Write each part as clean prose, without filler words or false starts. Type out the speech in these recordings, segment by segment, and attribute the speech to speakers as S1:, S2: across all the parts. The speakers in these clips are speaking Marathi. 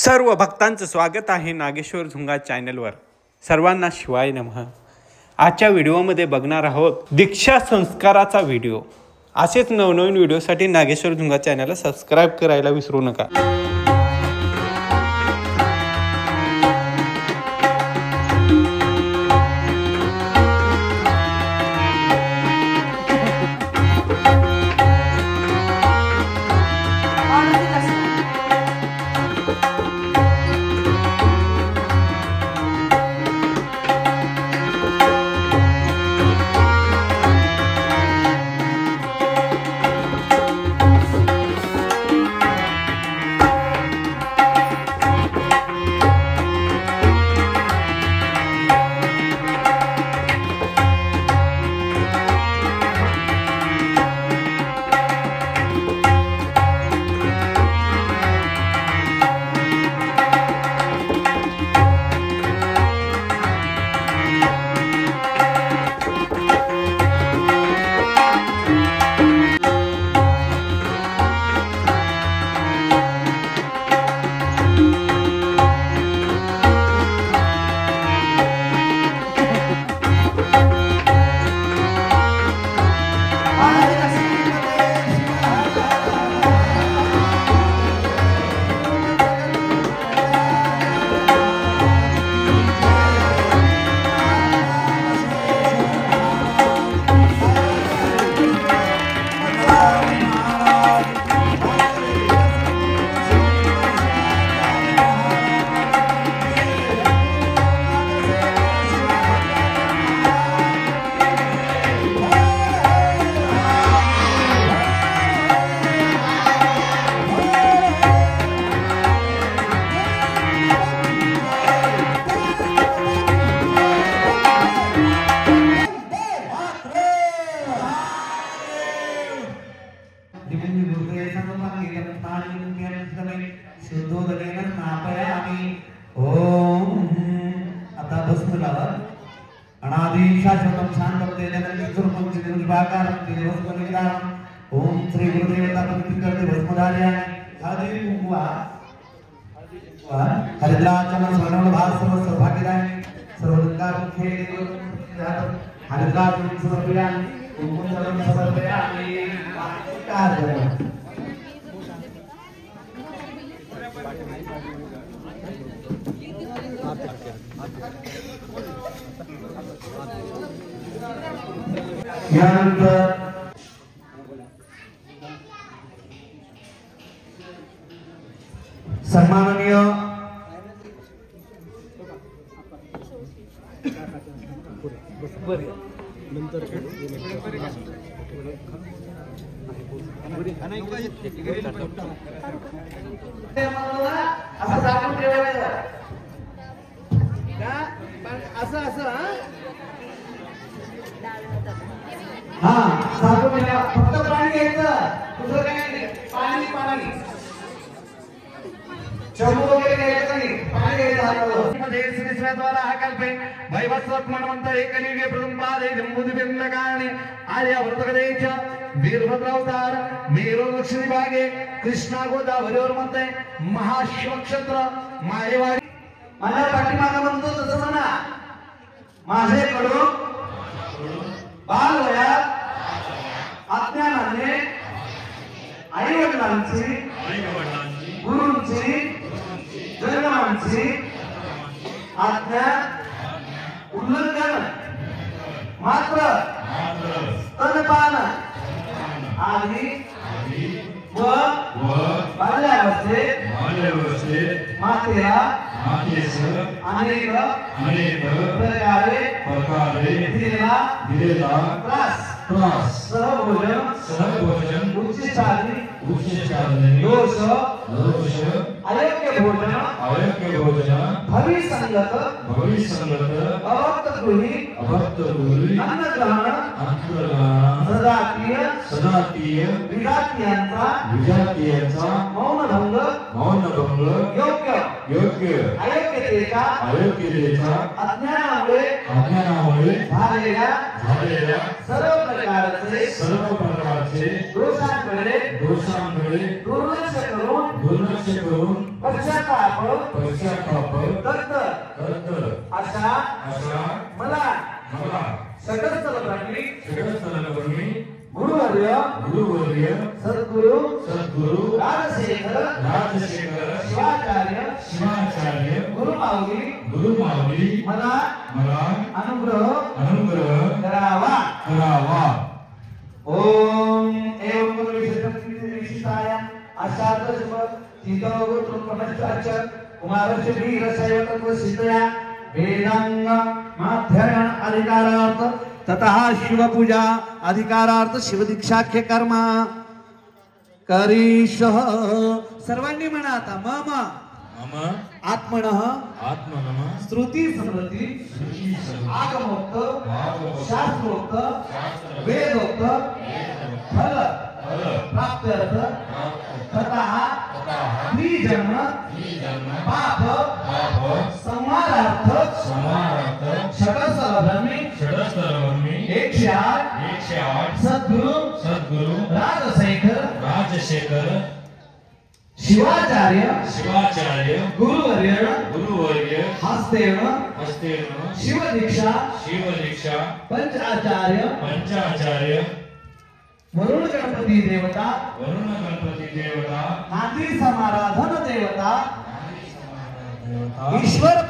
S1: सर्व भक्तांचं स्वागत आहे नागेश्वर झुंगा चॅनलवर। सर्वांना शिवाय नमः। आजच्या व्हिडिओमध्ये बघणार आहोत दीक्षा संस्काराचा व्हिडिओ। असेच नवनवीन व्हिडिओसाठी नागेश्वर झुंगा चॅनलला सबस्क्राइब करायला विसरू नका।
S2: शाश्वतम शांतम ओम श्री गुरुदेवता पवित्र भस्मधार्या आदि कुंकुआ हरिद्राचरण स्वर्णम भाव सर्व सौभाग्यदाय सर्वगंगा मुखे हरिद्राचरण समर्पयामि कुंकुमचरण समर्पयामि कार्य यानंतर सन्माननीय फक्त पाणी घ्यायचं, दुसरं काय नाही, पाणी पाणी चमू वगैरे घ्यायचं नाही, पाणी घ्यायचं मध्ये श्रीश्वराद्वारा हा कल्पे वैवस्वत मनवंत एकलिंगे प्रथमपादे जंबुद्विपन्नकाणे आर्या वृतकदेच वीरभद्रावतार मेरू दक्षिणी भागे कृष्णा गोदावरीवर मध्ये महाशिवक्षेत्र माळेवाडी माझ्या पाठीमागे म्हणतो तसं म्हणा माझे कडून बाल वयात अज्ञानाने आई वडिलांची गुरूंची जन्मांची आज्ञा उल्लंघन मात्र स्तनपान आधी व बाल्यावस्थेत मातेला अनेक प्रकारे दिलेला त्रास सहभोजन उच्चचारणे दोष अयोग्य भोजन भविसंगत अभक्त गृही अन्नग्रहण सजातीय विजातीयांचा मौनभंग योग्य अयोग्यतेचा अज्ञानामुळे झालेल्या सर्व प्रकारचे दोषांकडे दुर्लक्ष करून पश्चाताप
S3: दत्त
S2: अशा मला सकल ब्रह्मी गुरुवर्य सद्गुरु राजशेखर शिवाचार्य गुरुमाऊली मला अनुग्रह करावा ओम एवं विशिष्टाय अशात शुभ चितोगोत्र प्रमश्चाच कुमारस्य वीरशैवतत्व सिद्धया वेदांग माध्ययन अधिकारार्थ ततः शिवपूजा अधिकारार्थ शिवदीक्षाख्य कर्म करीश सर्वांनी म्हणा आता मम आत्मनः श्रुती स्मृती आगमोक्त शास्त्रोक्त वेदोक्त फल प्राप्त्यर्थ ततः त्रिजन्म पाप संहारार्थ षडस्थलब्रह्मी 108 सद्गुरु राजशेखर शिवाचार्य गुरुवर्य हस्तेन शिवदीक्षा पंचाचार्य वरुण गणपती देवता नाती समाराधन देवता ईश्वर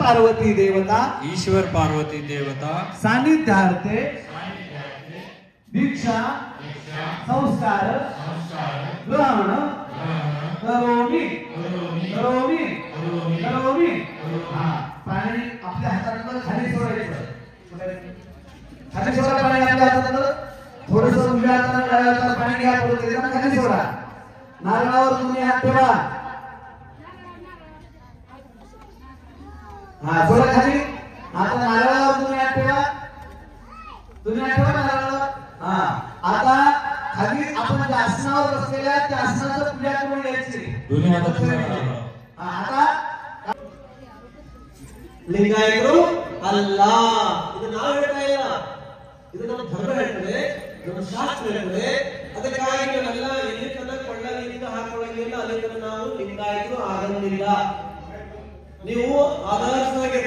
S2: पार्वती देवता सानिध्यार्थे दीक्षा संस्कार ग्रहण करोमी पाणी आपल्या हातातलं खाली सोडायचं खाली सोडा पाणी आपल्या हातातलं थोडंसं उजव्या हाताने डाव्या हाताने पाणी घ्या परत त्याच्यानं खाली सोडा नारळावर तुम्ही हात ठेवा सोडा खाली आता नारळावर तुम्ही हात ठेवा नारळावर आता खाली आपण ज्या आसनावर बसलेल्या त्या आसनाचं पूजा करून घ्यायची आता लिंगायतರು अल्लाह ಇದು ನಾವು ಹೇಳ್ತಾ ಇಲ್ಲ ಇದು ನಮ್ಮ ಧರ್ಮ ಹೇಳ್ತದೆ ನಮ್ಮ ಶಾಸ್ತ್ರ ಹೇಳ್ತದೆ ಅದಕ್ಕಾಗಿ ನಾವೆಲ್ಲ ಎಲ್ಲಿ ತನಕ ಕೊಳ್ಳಲಿಂದ ಹಾಕೊಳ್ಳಲಿಲ್ಲ ಅಲ್ಲಿ ತನಕ ನಾವು ಲಿಂಗಾಯತರು ಆಗೋದಿಲ್ಲ ನೀವು ಆದರ್ಶವಾಗಿ